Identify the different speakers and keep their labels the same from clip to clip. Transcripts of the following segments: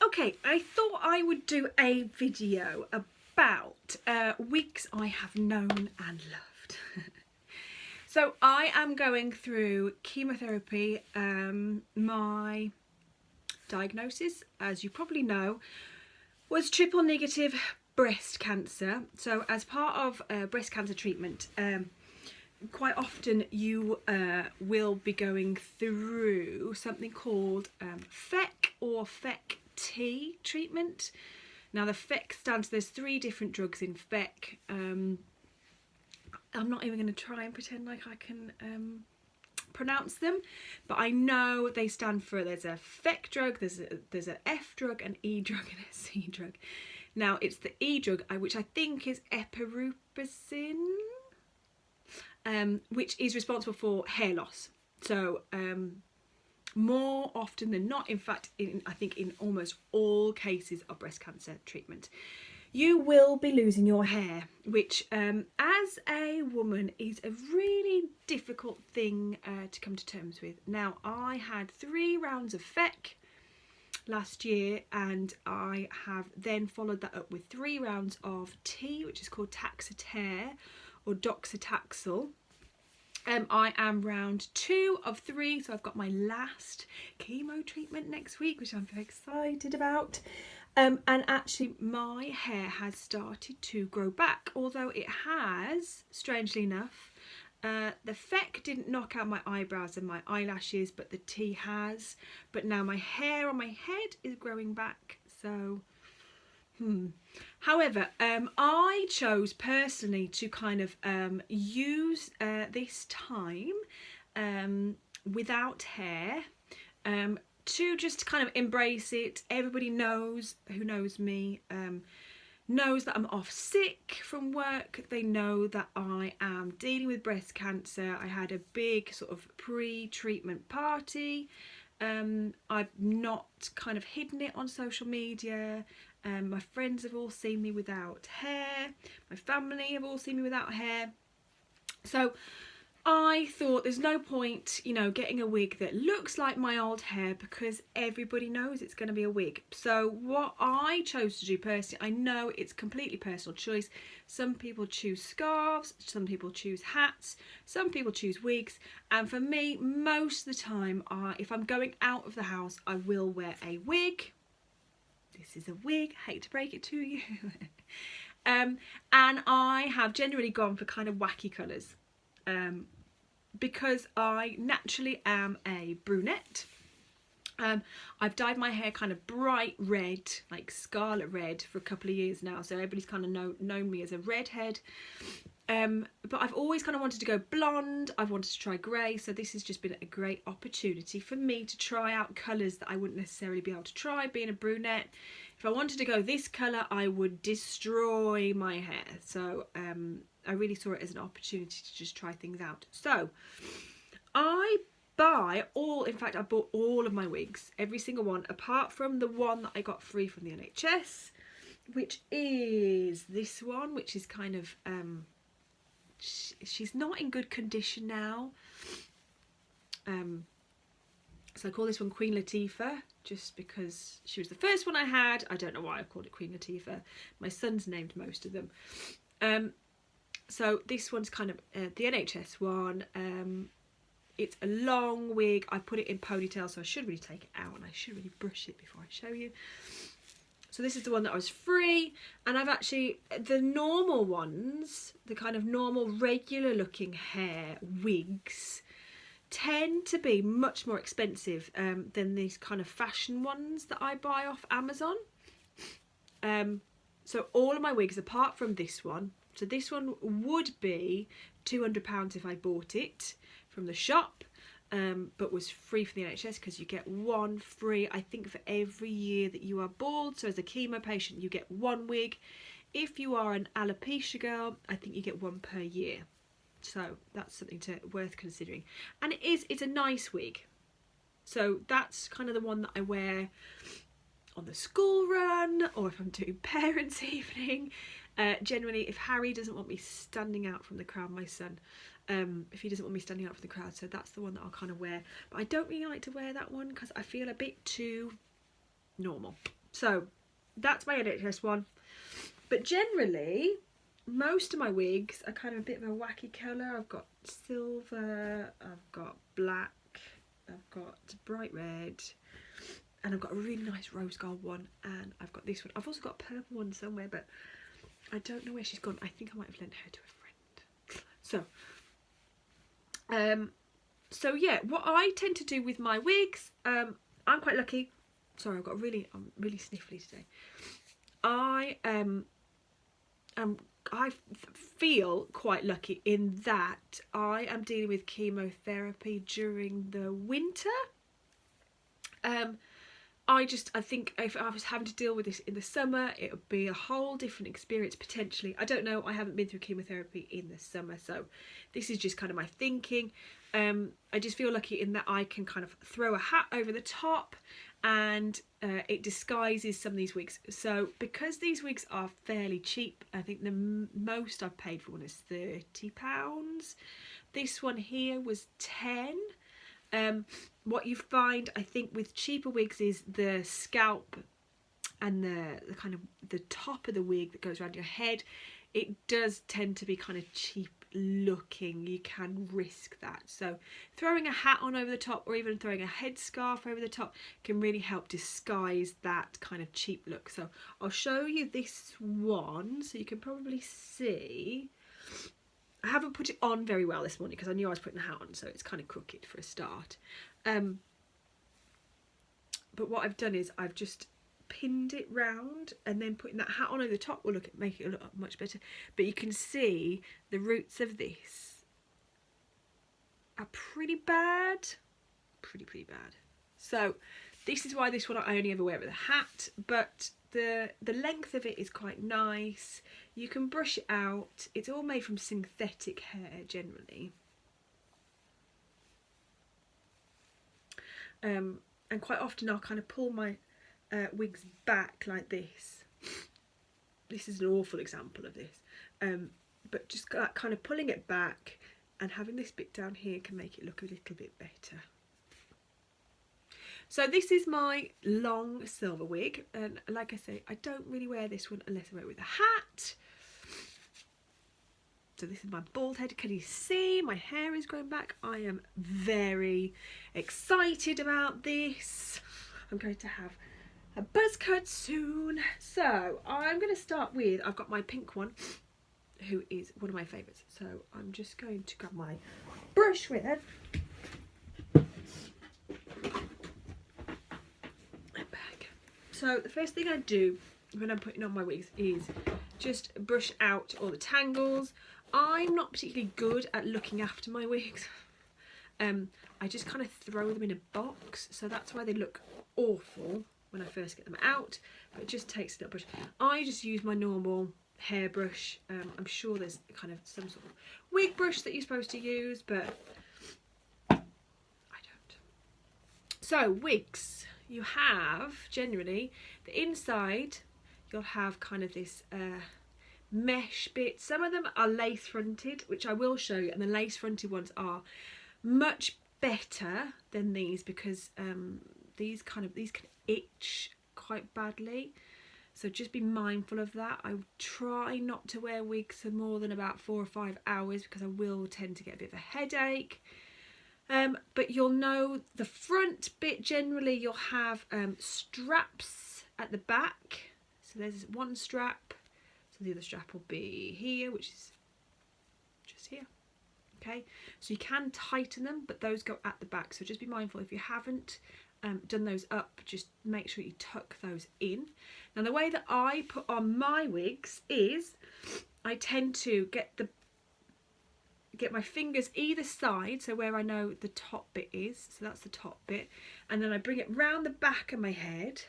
Speaker 1: Okay, I thought I would do a video about wigs I have known and loved. So I am going through chemotherapy. My diagnosis, as you probably know, was triple negative breast cancer. So as part of breast cancer treatment, quite often you will be going through something called FEC or FEC-T treatment. Now the FEC stands, there's 3 different drugs in FEC. I'm not even going to try and pretend like I can pronounce them, but I know they stand for, there's a FEC drug, there's a F drug, an E drug and a C drug. Now it's the E drug, which I think is epirubicin, which is responsible for hair loss. So more often than not, in fact, I think in almost all cases of breast cancer treatment, you will be losing your hair, which as a woman is a really difficult thing to come to terms with. Now, I had 3 rounds of FEC last year, and I have then followed that up with 3 rounds of T, which is called Taxotere or doxycycline. I am round 2 of 3, so I've got my last chemo treatment next week, which I'm very excited about. And actually my hair has started to grow back, although it has, strangely enough, the FEC didn't knock out my eyebrows and my eyelashes, but the T has. But now my hair on my head is growing back, so However, I chose personally to kind of use this time without hair, to just kind of embrace it. Everybody knows, who knows me, knows that I'm off sick from work. They know that I am dealing with breast cancer. I had a big sort of pre-treatment party. I've not kind of hidden it on social media. My friends have all seen me without hair. My family have all seen me without hair. So I thought there's no point, you know, getting a wig that looks like my old hair, because everybody knows it's going to be a wig. So what I chose to do personally, I know it's completely personal choice. Some people choose scarves, some people choose hats, some people choose wigs. And for me, most of the time, if I'm going out of the house, I will wear a wig. This is a wig, hate to break it to you. And I have generally gone for kind of wacky colours. Because I naturally am a brunette. I've dyed my hair kind of bright red, like scarlet red, for a couple of years now, so everybody's kind of known me as a redhead. But I've always kind of wanted to go blonde. I've wanted to try grey, so this has just been a great opportunity for me to try out colours that I wouldn't necessarily be able to try being a brunette. If I wanted to go this colour, I would destroy my hair. So I really saw it as an opportunity to just try things out. So I bought all of my wigs, every single one, apart from the one that I got free from the NHS, which is this one, which is kind of, she's not in good condition now. So I call this one Queen Latifah, just because she was the first one I had. I don't know why I called it Queen Latifah. My son's named most of them. So this one's kind of the NHS one. It's a long wig. I put it in ponytail, so I should really take it out and I should really brush it before I show you. So this is the one that I was free, and I've actually, the normal ones, the kind of normal regular looking hair wigs, tend to be much more expensive than these kind of fashion ones that I buy off Amazon. So all of my wigs, apart from this one, so this one would be £200 if I bought it from the shop, but was free for the NHS because you get one free, I think, for every year that you are bald. So as a chemo patient, you get 1 wig. If you are an alopecia girl, I think you get 1 per year. So that's something worth considering. And it's a nice wig. So that's kind of the one that I wear on the school run, or if I'm doing parents' evening. Generally, if Harry doesn't want me standing out from the crowd, my son, if he doesn't want me standing out from the crowd, so that's the one that I'll kind of wear. But I don't really like to wear that one because I feel a bit too normal. So that's my NHS one. But generally, most of my wigs are kind of a bit of a wacky colour. I've got silver, I've got black, I've got bright red, and I've got a really nice rose gold one, and I've got this one. I've also got a purple one somewhere, but I don't know where she's gone. I think I might have lent her to a friend. So yeah, what I tend to do with my wigs, I'm quite lucky. Sorry, I'm really sniffly today. I feel quite lucky in that I am dealing with chemotherapy during the winter. I think if I was having to deal with this in the summer, it would be a whole different experience potentially. I don't know, I haven't been through chemotherapy in the summer, so this is just kind of my thinking. I just feel lucky in that I can kind of throw a hat over the top and it disguises some of these wigs. So because these wigs are fairly cheap, I think the most I've paid for one is £30. This one here was 10. What you find, I think, with cheaper wigs is the scalp and the kind of the top of the wig that goes around your head. It does tend to be kind of cheap looking. You can risk that. So throwing a hat on over the top, or even throwing a headscarf over the top, can really help disguise that kind of cheap look. So I'll show you this one so you can probably see. I haven't put it on very well this morning because I knew I was putting the hat on, so it's kind of crooked for a start. But what I've done is I've just pinned it round, and then putting that hat on over the top will make it look much better. But you can see the roots of this are pretty bad, pretty bad. So this is why this one I only ever wear with a hat, but the length of it is quite nice. You can brush it out. It's all made from synthetic hair generally. And quite often I'll kind of pull my wigs back like this. This is an awful example of this. But just kind of pulling it back and having this bit down here can make it look a little bit better. So this is my long silver wig, and like I say, I don't really wear this one unless I wear it with a hat. So this is my bald head. Can you see my hair is growing back? I am very excited about this. I'm going to have a buzz cut soon. So I'm going to start with, I've got my pink one, who is one of my favourites. So I'm just going to grab my brush with it. So the first thing I do when I'm putting on my wigs is just brush out all the tangles. I'm not particularly good at looking after my wigs. I just kind of throw them in a box, so that's why they look awful when I first get them out, but it just takes a little brush. I just use my normal hairbrush. I'm sure there's kind of some sort of wig brush that you're supposed to use, but I don't. So wigs, you have generally the inside, you'll have kind of this mesh bit. Some of them are lace fronted, which I will show you, and the lace fronted ones are much better than these because these can itch quite badly, so just be mindful of that. I try not to wear wigs for more than about 4 or 5 hours because I will tend to get a bit of a headache. But you'll know the front bit, generally you'll have straps at the back. So there's one strap, so the other strap will be here, which is just here. Okay, so you can tighten them, but those go at the back, so just be mindful. If you haven't done those up, just make sure you tuck those in. Now the way that I put on my wigs is I tend to get my fingers either side, so where I know the top bit is, so that's the top bit, and then I bring it round the back of my head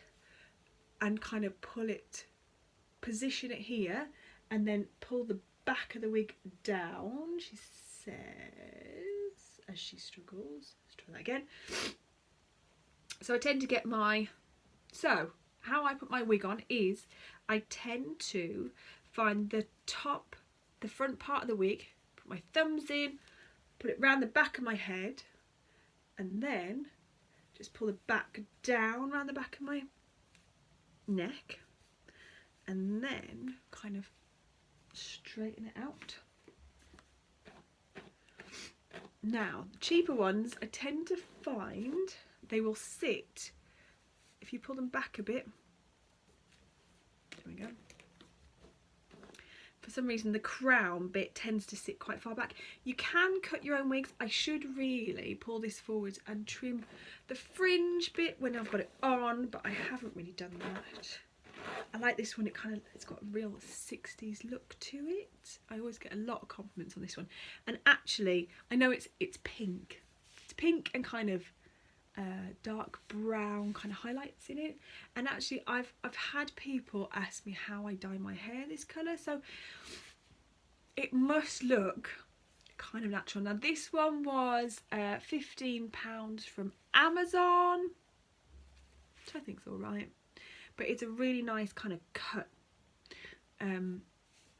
Speaker 1: and kind of pull it, position it here, and then pull the back of the wig down, she says, as she struggles. Let's try that again. So I tend to get so how I put my wig on is I tend to find the front part of the wig, put my thumbs in, put it round the back of my head, and then just pull the back down round the back of my neck and then kind of straighten it out. Now, the cheaper ones, I tend to find they will sit, if you pull them back a bit, there we go. For some reason the crown bit tends to sit quite far back. You can cut your own wigs. I should really pull this forward and trim the fringe bit when I've got it on, but I haven't really done that. I like this one, it's got a real 60s look to it. I always get a lot of compliments on this one. And actually, I know it's pink. It's pink and kind of dark brown kind of highlights in it. And actually I've had people ask me how I dye my hair this colour, so it must look kind of natural. Now this one was £15 from Amazon, which I think's alright, but it's a really nice kind of cut, and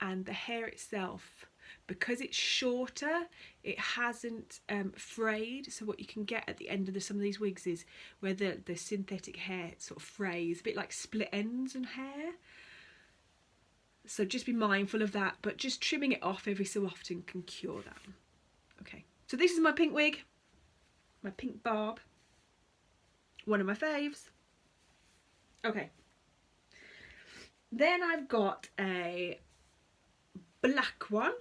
Speaker 1: the hair itself, because it's shorter, it hasn't frayed. So what you can get at the end of some of these wigs is where the synthetic hair sort of frays, a bit like split ends in hair. So just be mindful of that, but just trimming it off every so often can cure that. Okay, so this is my pink wig, my pink barb, one of my faves. Okay, then I've got a black one.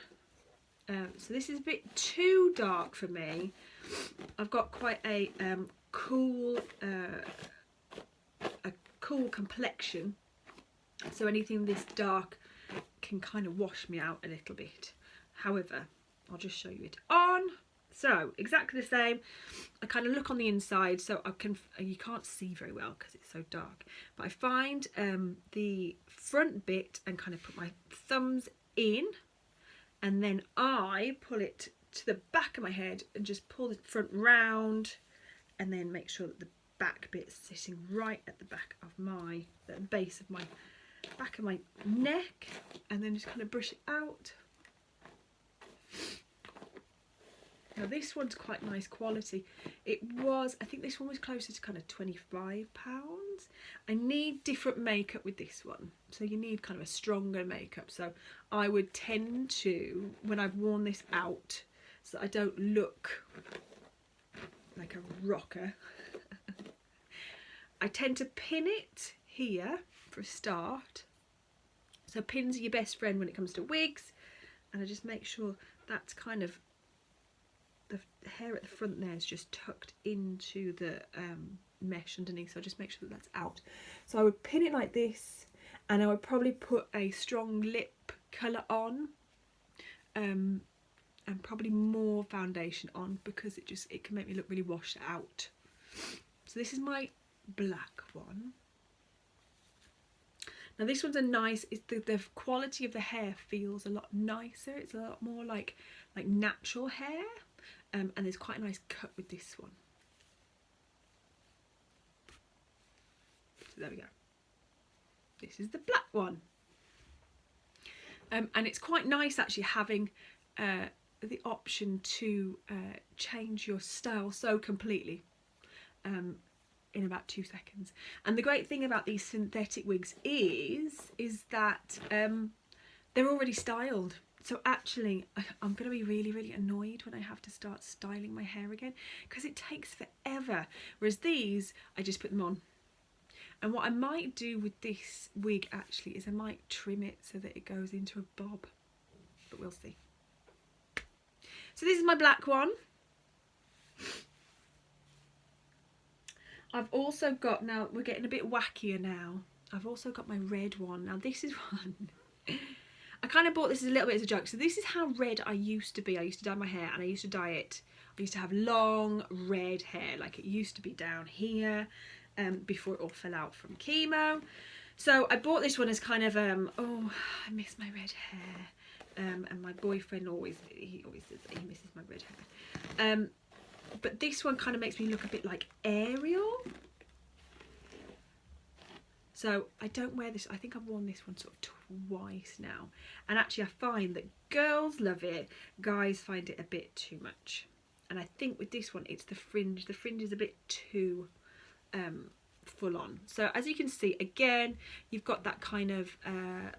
Speaker 1: So this is a bit too dark for me. I've got quite a cool complexion, so anything this dark can kind of wash me out a little bit. However, I'll just show you it on. So exactly the same. I kind of look on the inside, so you can't see very well because it's so dark, but I find the front bit and kind of put my thumbs in, and then I pull it to the back of my head and just pull the front round, and then make sure that the back bit's sitting right at the back of the base of my back of my neck, and then just kind of brush it out. Now this one's quite nice quality. I think this one was closer to kind of £25. I need different makeup with this one, so you need kind of a stronger makeup. So I would tend to, when I've worn this out, so I don't look like a rocker, I tend to pin it here for a start. So pins are your best friend when it comes to wigs, and I just make sure that's kind of, the hair at the front there is just tucked into the mesh underneath, so I just make sure that that's out. So I would pin it like this, and I would probably put a strong lip colour on, and probably more foundation on, because it can make me look really washed out. So this is my black one. Now this one's the quality of the hair feels a lot nicer. It's a lot more like natural hair. And there's quite a nice cut with this one. So there we go. This is the black one. And it's quite nice actually having the option to change your style so completely in about 2 seconds. And the great thing about these synthetic wigs is that they're already styled. So actually, I'm going to be really, really annoyed when I have to start styling my hair again, because it takes forever. Whereas these, I just put them on. And what I might do with this wig actually is I might trim it so that it goes into a bob. But we'll see. So this is my black one. I've also got, now we're getting a bit wackier now, I've also got my red one. Now this is one... I kind of bought this as a little bit as a joke. So this is how red I used to be. I used to dye my hair, and I used to dye it. I used to have long red hair, like it used to be down here, before it all fell out from chemo. So I bought this one as kind of, oh, I miss my red hair. And my boyfriend always says that he misses my red hair. But this one kind of makes me look a bit like Ariel. So I don't wear this, I think I've worn this one sort of twice now. And actually I find that girls love it, guys find it a bit too much. And I think with this one, it's the fringe. The fringe is a bit too full on. So as you can see, again, you've got that kind of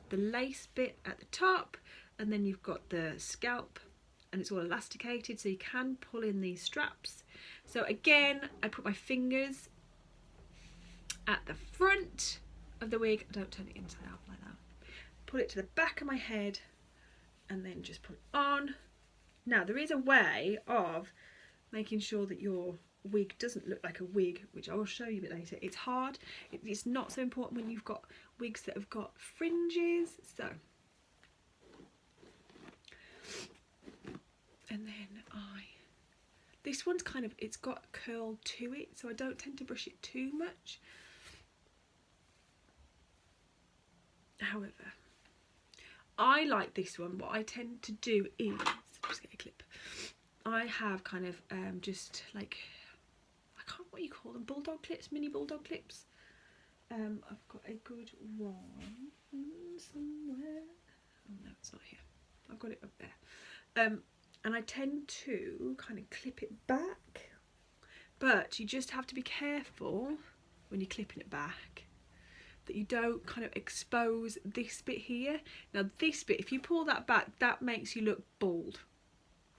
Speaker 1: the lace bit at the top, and then you've got the scalp, and it's all elasticated, so you can pull in these straps. So again, I put my fingers at the front of the wig. Don't turn it inside out like that. Put it to the back of my head and then just put it on. Now there is a way of making sure that your wig doesn't look like a wig, which I will show you a bit later. It's hard. It's not so important when you've got wigs that have got fringes. So, and then this one's kind of, it's got a curl to it, so I don't tend to brush it too much. However, I like this one. What I tend to do is, just get a clip. I have kind of just like, I can't, what you call them, bulldog clips, mini bulldog clips. I've got a good one somewhere. Oh no, it's not here. I've got it up there. And I tend to kind of clip it back, but you just have to be careful when you're clipping it back that you don't kind of expose this bit here. Now this bit, if you pull that back, that makes you look bald.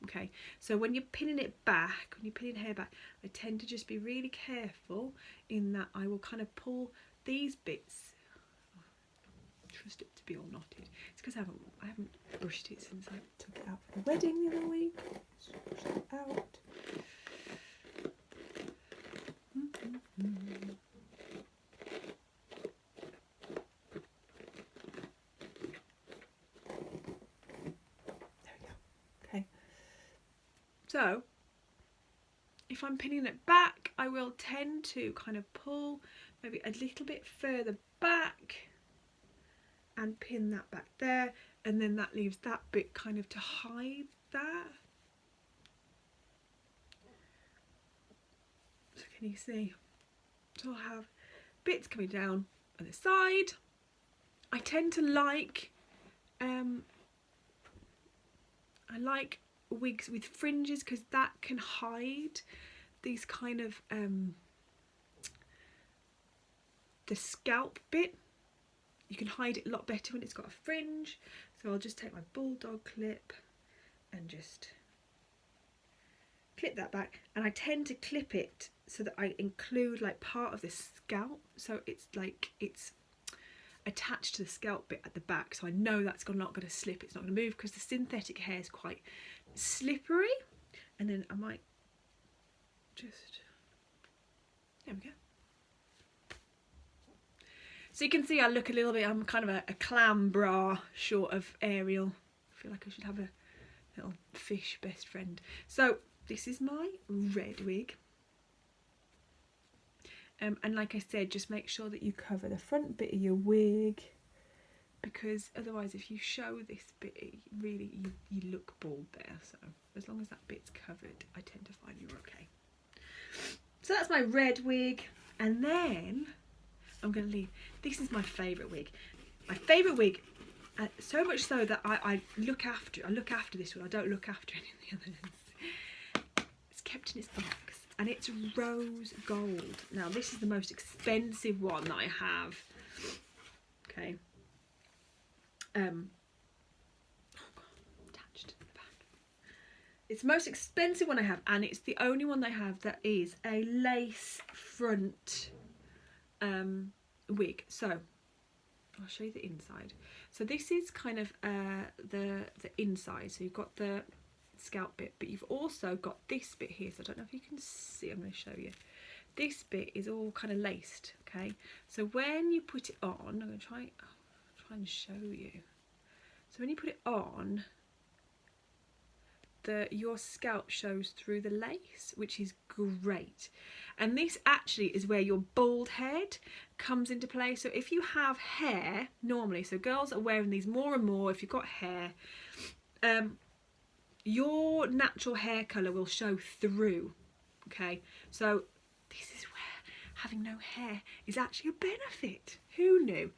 Speaker 1: Okay, so when you're pinning it back, when you're pinning hair back, I tend to just be really careful in that I will kind of pull these bits. Trust it to be all knotted. It's because I haven't brushed it since I took it out for the wedding the other week. Just brush it out. There we go. Okay. So, if I'm pinning it back, I will tend to kind of pull maybe a little bit further back and pin that back there, and then that leaves that bit kind of to hide that. So can you see? So I'll have bits coming down on the side. I tend to like, I like wigs with fringes because that can hide these kind of the scalp bit. You can hide it a lot better when it's got a fringe. So I'll just take my bulldog clip and just clip that back, and I tend to clip it so that I include like part of the scalp, so it's like it's attached to the scalp bit at the back, so I know that's not going to slip, it's not going to move, because the synthetic hair is quite slippery. And then I might just, there we go. So you can see I look a little bit, I'm kind of a clam bra short of Ariel. I feel like I should have a little fish best friend. So this is my red wig. And like I said, just make sure that you cover the front bit of your wig, because otherwise if you show this bit, really you look bald there. So as long as that bit's covered, I tend to find you're okay. So that's my red wig, and then I'm going to leave. This is my favourite wig. My favourite wig, so much so that I look after this one. I don't look after any of the others. It's kept in its box, and it's rose gold. Now this is the most expensive one that I have. Okay. Oh God, attached to the back. It's the most expensive one I have, and it's the only one I have that is a lace front wig. So I'll show you the inside. So this is kind of the inside. So you've got the scalp bit, but you've also got this bit here. So I don't know if you can see, I'm going to show you. This bit is all kind of laced, okay? So when you put it on, I'm going to try and show you. So when you put it on, your scalp shows through the lace, which is great. And this actually is where your bald head comes into play. So if you have hair normally, so girls are wearing these more and more, if you've got hair, your natural hair colour will show through, okay? So this is where having no hair is actually a benefit. Who knew?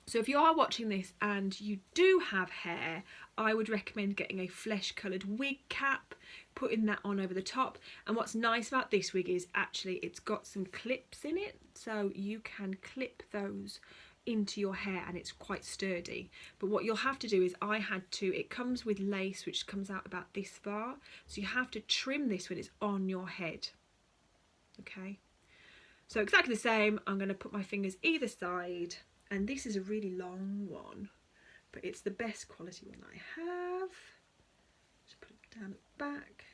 Speaker 1: So if you are watching this and you do have hair, I would recommend getting a flesh coloured wig cap, putting that on over the top. And what's nice about this wig is actually it's got some clips in it, so you can clip those into your hair and it's quite sturdy. But what you'll have to do is, it comes with lace which comes out about this far, so you have to trim this when it's on your head. Okay, so exactly the same. I'm going to put my fingers either side, and this is a really long one, but it's the best quality one I have. Just put it down at the back.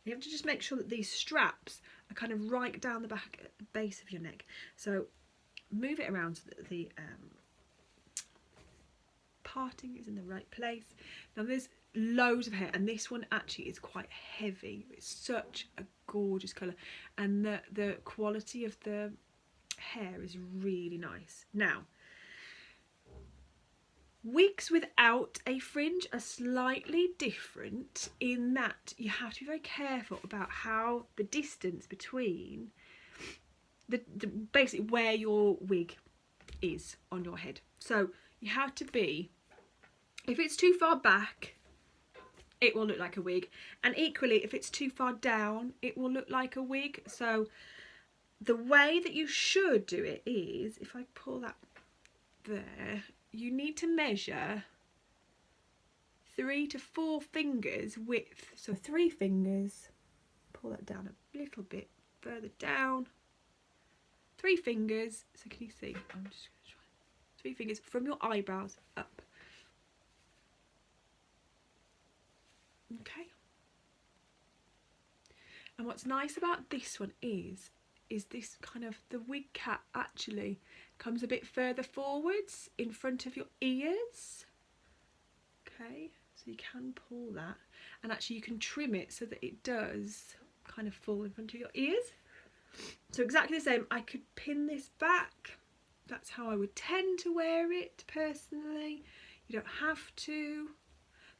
Speaker 1: You have to just make sure that these straps are kind of right down the back at the base of your neck. So move it around so that the parting is in the right place. Now there's loads of hair, and this one actually is quite heavy. It's such a gorgeous colour, and the quality of the hair is really nice. Now, wigs without a fringe are slightly different in that you have to be very careful about how the distance between the basically where your wig is on your head. So you have to be, if it's too far back, it will look like a wig, and equally if it's too far down, it will look like a wig. So the way that you should do it is, if I pull that there, you need to measure 3 to 4 fingers width. So 3 fingers, pull that down a little bit further down, 3 fingers, so can you see? I'm just going to try 3 fingers from your eyebrows up. Okay. And what's nice about this one is this kind of, the wig cap actually comes a bit further forwards in front of your ears. Okay, so you can pull that, and actually you can trim it so that it does kind of fall in front of your ears. So exactly the same, I could pin this back. That's how I would tend to wear it personally. You don't have to,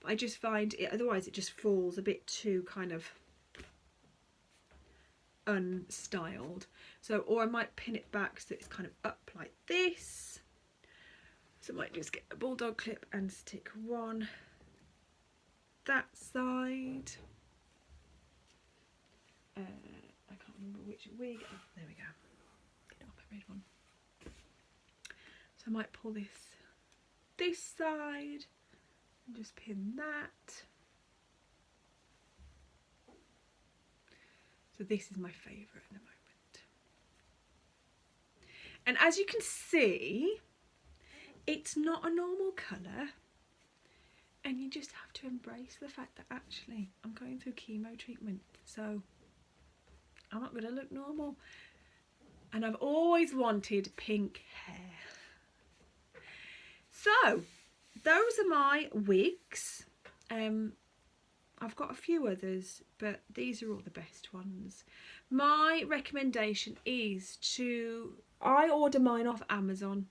Speaker 1: but I just find it, otherwise it just falls a bit too kind of unstyled. So, or I might pin it back so it's kind of up like this. So I might just get a bulldog clip and stick one that side. I can't remember which wig. Oh, there we go. Get off my red one. So I might pull this side and just pin that. So this is my favourite at the moment. And as you can see, it's not a normal colour, and you just have to embrace the fact that actually I'm going through chemo treatment, so I'm not going to look normal. And I've always wanted pink hair. So those are my wigs. I've got a few others, but these are all the best ones. My recommendation is I order mine off Amazon,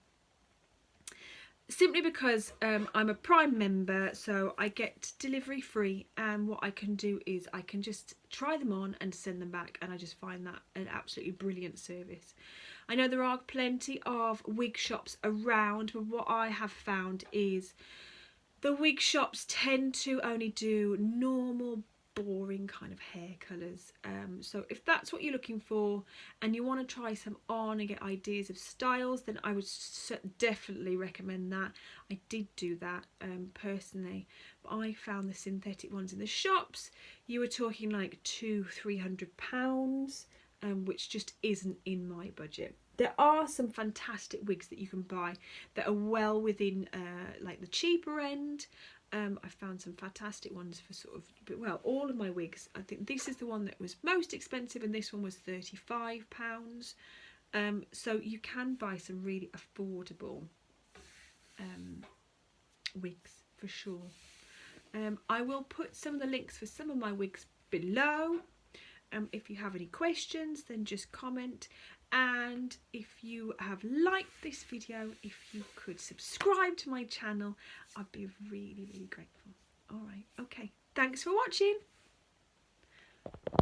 Speaker 1: simply because I'm a Prime member, so I get delivery free, and what I can do is I can just try them on and send them back, and I just find that an absolutely brilliant service. I know there are plenty of wig shops around, but what I have found is the wig shops tend to only do normal, boring kind of hair colours. So if that's what you're looking for and you want to try some on and get ideas of styles, then I would definitely recommend that. I did do that personally, but I found the synthetic ones in the shops. You were talking like £200–300, which just isn't in my budget. There are some fantastic wigs that you can buy that are well within like the cheaper end. I found some fantastic ones for sort of, well, all of my wigs. I think this is the one that was most expensive, and this one was £35. So you can buy some really affordable wigs for sure. I will put some of the links for some of my wigs below. If you have any questions, then just comment. And if you have liked this video, if you could subscribe to my channel, I'd be really, really grateful. All right, okay. Thanks for watching.